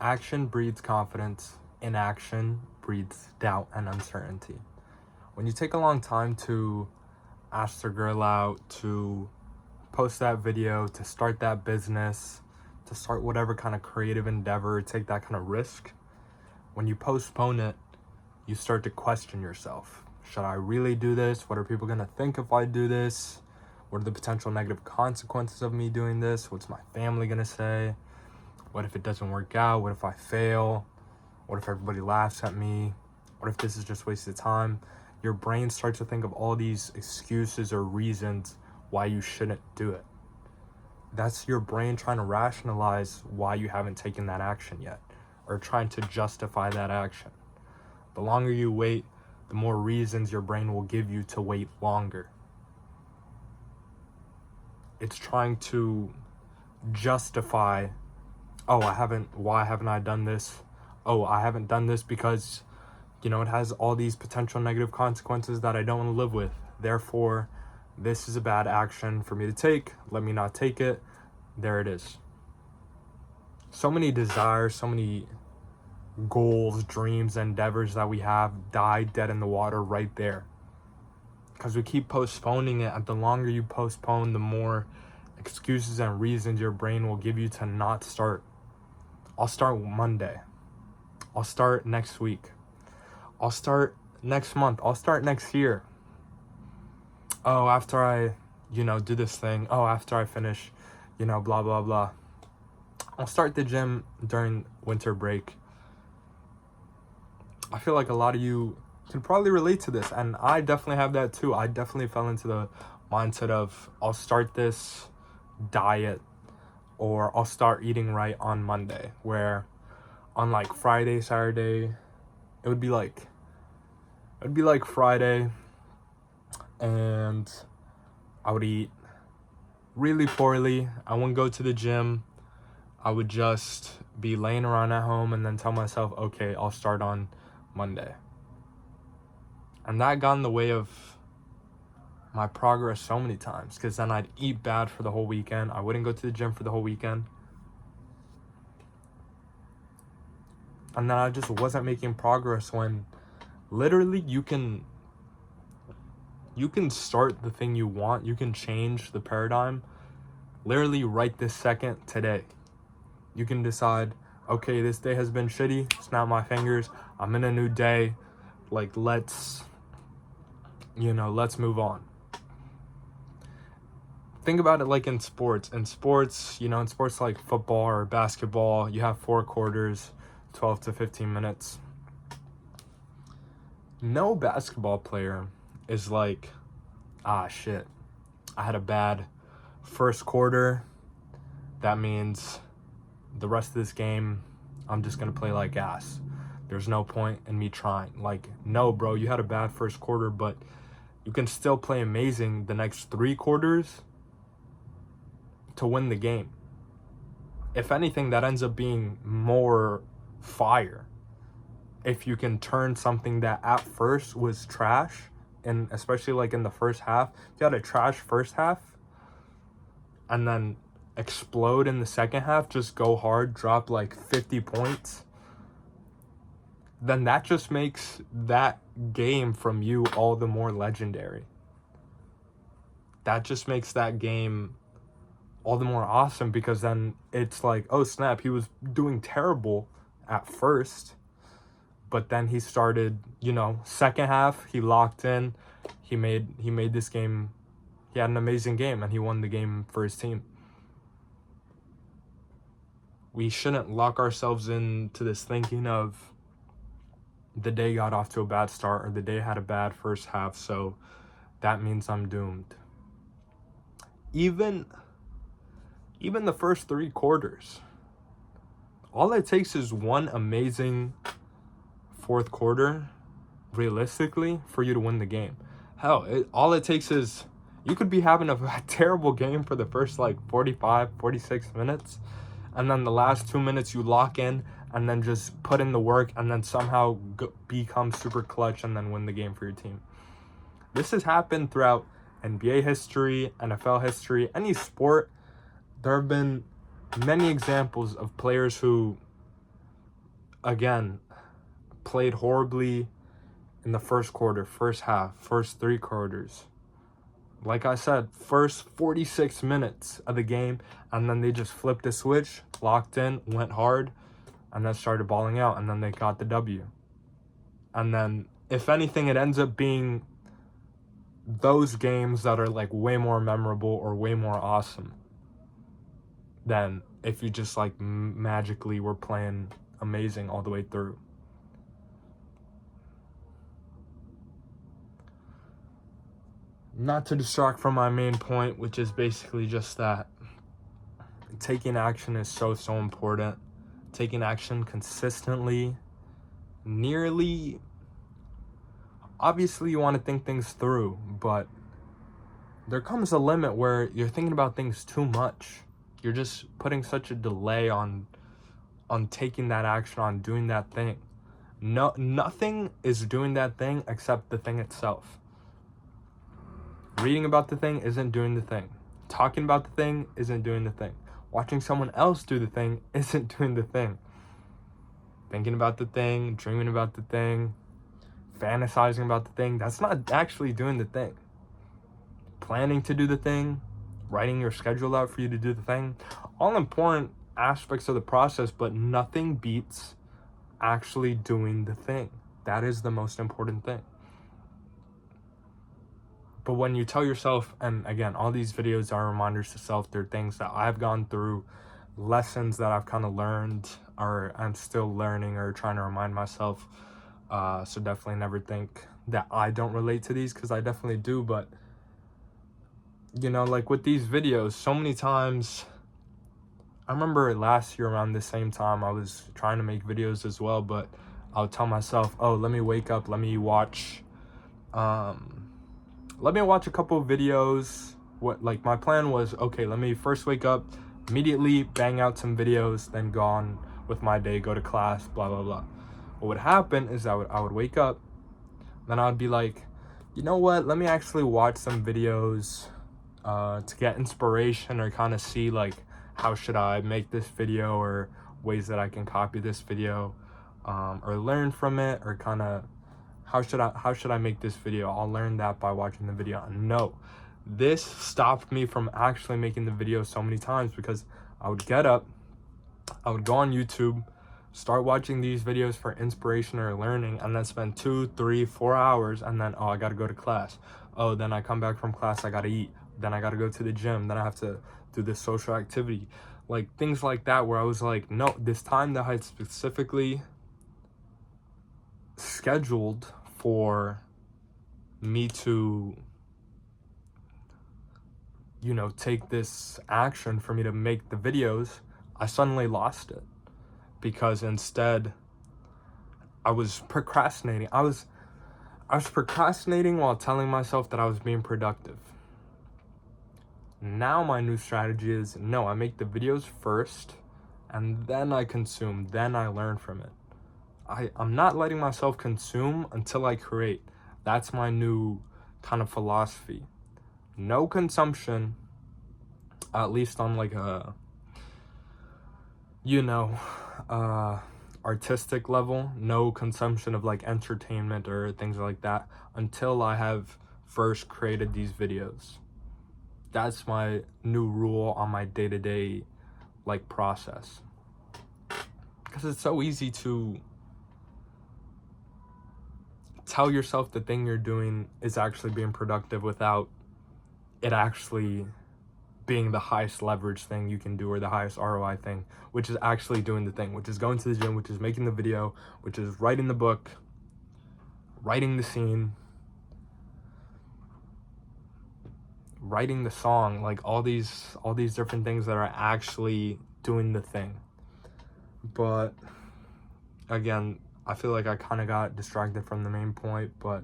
Action breeds confidence. Inaction breeds doubt and uncertainty. When you take a long time to ask the girl out, to post that video, to start that business, to start whatever kind of creative endeavor, take that kind of risk, when you postpone it, you start to question yourself. Should I really do this? What are people going to think if I do this? What are the potential negative consequences of me doing this? What's my family going to say? What if it doesn't work out? What if I fail? What if everybody laughs at me? What if this is just wasted time? Your brain starts to think of all these excuses or reasons why you shouldn't do it. That's your brain trying to rationalize why you haven't taken that action yet, or trying to justify that action. The longer you wait, the more reasons your brain will give you to wait longer. It's trying to justify, why haven't I done this? Oh, I haven't done this because, it has all these potential negative consequences that I don't want to live with. Therefore, this is a bad action for me to take. Let me not take it. There it is. So many desires, so many goals, dreams, endeavors that we have die dead in the water right there. Because we keep postponing it, and the longer you postpone, the more excuses and reasons your brain will give you to not start. I'll start Monday. I'll start next week. I'll start next month. I'll start next year. Oh, after I, do this thing. Oh, after I finish, blah, blah, blah. I'll start the gym during winter break. I feel like a lot of you can probably relate to this, and I definitely have that too. I definitely fell into the mindset of I'll start this diet, or I'll start eating right on Monday, where on like Friday, Saturday, it would be like Friday, and I would eat really poorly. I wouldn't go to the gym. I would just be laying around at home and then tell myself, okay, I'll start on Monday. And that got in the way of my progress so many times, because then I'd eat bad for the whole weekend. I wouldn't go to the gym for the whole weekend. And then I just wasn't making progress, when literally you can start the thing you want. You can change the paradigm literally right this second, today. You can decide, okay, this day has been shitty. Snap my fingers. I'm in a new day. Like, let's move on. Think about it like in sports. In sports like football or basketball, you have 4 quarters, 12 to 15 minutes. No basketball player is like, shit, I had a bad first quarter. That means the rest of this game, I'm just going to play like ass. There's no point in me trying. Like, no, bro, you had a bad first quarter, but you can still play amazing the next 3 quarters to win the game. If anything, that ends up being more fire. If you can turn something that at first was trash, and especially like in the first half, if you had a trash first half and then explode in the second half, just go hard, drop like 50 points, then that just makes that game from you all the more legendary. That just makes that game all the more awesome, because then it's like, oh snap, he was doing terrible at first, but then he started, second half, he locked in, he made this game, he had an amazing game, and he won the game for his team. We shouldn't lock ourselves into this thinking of the day got off to a bad start, or the day had a bad first half, so that means I'm doomed. Even the first 3 quarters, all it takes is one amazing fourth quarter, realistically, for you to win the game. Hell, all it takes is, you could be having a terrible game for the first 45, 46 minutes, and then the last 2 minutes you lock in, and then just put in the work, and then somehow become super clutch, and then win the game for your team. This has happened throughout NBA history, NFL history, any sport. There have been many examples of players who again, played horribly in the first quarter, first half, first 3 quarters. Like I said, first 46 minutes of the game, and then they just flipped a switch, locked in, went hard, and then started balling out, and then they got the W. And then, if anything, it ends up being those games that are like way more memorable or way more awesome than if you just like magically were playing amazing all the way through. Not to distract from my main point, which is basically just that taking action is so important. Taking action consistently, nearly. Obviously, you want to think things through, but there comes a limit where you're thinking about things too much. You're just putting such a delay on taking that action, on doing that thing. No, nothing is doing that thing except the thing itself. Reading about the thing isn't doing the thing. Talking about the thing isn't doing the thing. Watching someone else do the thing isn't doing the thing. Thinking about the thing, dreaming about the thing, fantasizing about the thing, that's not actually doing the thing. Planning to do the thing, writing your schedule out for you to do the thing, all important aspects of the process, but nothing beats actually doing the thing. That is the most important thing. But when you tell yourself, and again, all these videos are reminders to self, they're things that I've gone through, lessons that I've kind of learned, or I'm still learning or trying to remind myself. So definitely never think that I don't relate to these, because I definitely do. But, you know, like with these videos, so many times, I remember last year around the same time, I was trying to make videos as well, but I would tell myself, oh, let me wake up, let me watch a couple of videos. What, like, my plan was, okay, let me first wake up, immediately bang out some videos, then go on with my day, go to class, blah, blah, blah. What would happen is I would wake up, then I would be like, you know what, let me actually watch some videos to get inspiration, or kind of see, like, how should I make this video, or ways that I can copy this video, or learn from it, or kind of, how should I make this video? I'll learn that by watching the video. No, this stopped me from actually making the video so many times, because I would get up, I would go on YouTube, start watching these videos for inspiration or learning, and then spend 2, 3, 4 hours, and then, oh, I gotta go to class. Oh, then I come back from class, I gotta eat. Then I gotta go to the gym. Then I have to do this social activity. Like, things like that, where I was like, no, this time that I had specifically scheduled for me to, you know, take this action for me to make the videos, I suddenly lost it, because instead I was procrastinating. I was procrastinating while telling myself that I was being productive. Now my new strategy is, no, I make the videos first, and then I consume, then I learn from it. I'm not letting myself consume until I create. That's my new kind of philosophy. No consumption, at least on like a, you know, artistic level. No consumption of like entertainment or things like that until I have first created these videos. That's my new rule on my day-to-day like process. Because it's so easy to tell yourself the thing you're doing is actually being productive without it actually being the highest leverage thing you can do, or the highest ROI thing, which is actually doing the thing, which is going to the gym, which is making the video, which is writing the book, writing the scene, writing the song, like all these different things that are actually doing the thing. But again, I feel like I kind of got distracted from the main point, but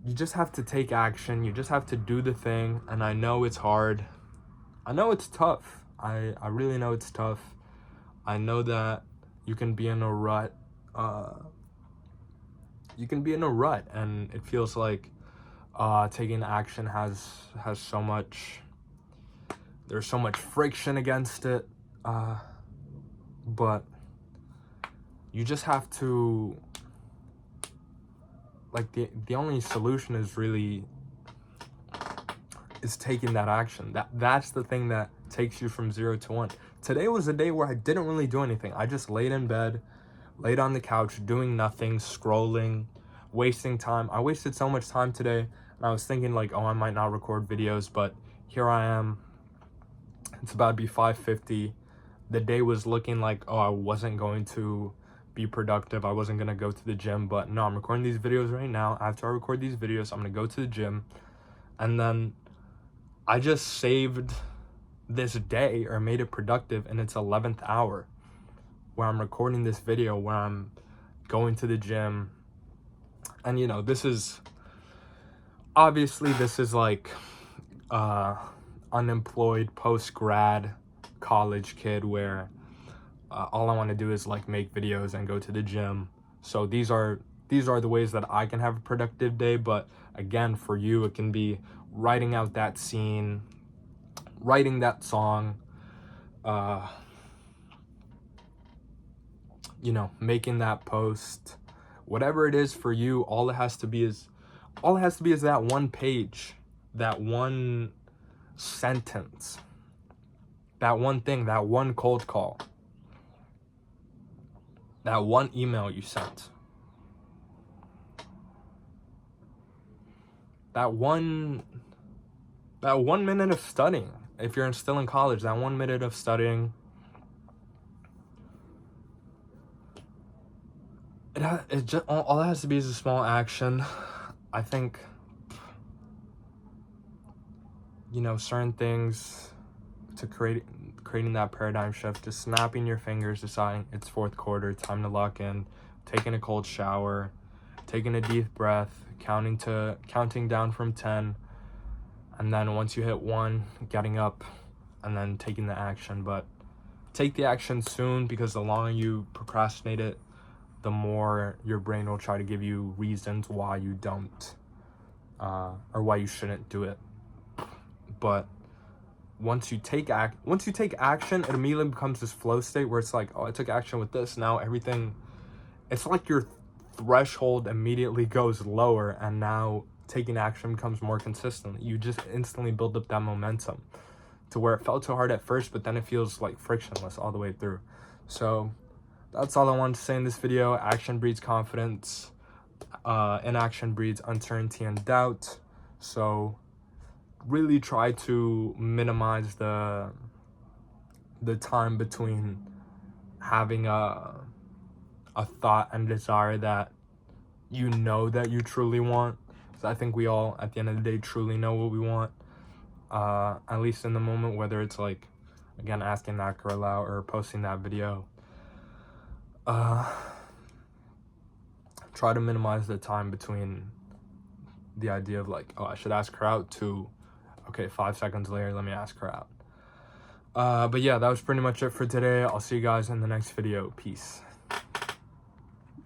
you just have to take action. You just have to do the thing. And I know it's hard. I know it's tough. I really know it's tough. I know that you can be in a rut. You can be in a rut, and it feels like taking action has so much, there's so much friction against it. But you just have to, like, the only solution is taking that action. That's the thing that takes you from 0 to 1. Today was a day where I didn't really do anything. I just laid in bed, laid on the couch, doing nothing, scrolling, wasting time. I wasted so much time today, and I was thinking like, oh, I might not record videos, but here I am. It's about to be 5:50. The day was looking like, oh, I wasn't going to be productive. I wasn't going to go to the gym, but no, I'm recording these videos right now. After I record these videos, I'm going to go to the gym, and then I just saved this day or made it productive in its 11th hour where I'm recording this video, where I'm going to the gym. And you know, this is like unemployed post-grad college kid where all I want to do is like make videos and go to the gym. So these are the ways that I can have a productive day. But again, for you, it can be writing out that scene, writing that song, you know, making that post, whatever it is for you. All it has to be is that one page, that one sentence, that one thing, that one cold call, that one email you sent, that one minute of studying. If you're still in college, that 1 minute of studying. It just, all it has to be is a small action. I think, you know, certain things to creating that paradigm shift, just snapping your fingers, deciding it's fourth quarter, time to lock in, taking a cold shower, taking a deep breath, counting down from 10, and then once you hit 1, getting up and then taking the action. But take the action soon, because the longer you procrastinate it, the more your brain will try to give you reasons why you don't, or why you shouldn't do it. But once you take action, it immediately becomes this flow state where it's like, oh, I took action with this. Now everything, it's like your threshold immediately goes lower, and now taking action becomes more consistent. You just instantly build up that momentum to where it felt too hard at first, but then it feels like frictionless all the way through. So that's all I wanted to say in this video. Action breeds confidence. Inaction breeds uncertainty and doubt. So really try to minimize the time between having a thought and desire that you know that you truly want. So I think we all, at the end of the day, truly know what we want. At least in the moment, whether it's like, again, asking that girl out or posting that video. Try to minimize the time between the idea of like, oh, I should ask her out, to, okay, 5 seconds later, let me ask her out. But yeah, that was pretty much it for today. I'll see you guys in the next video. Peace.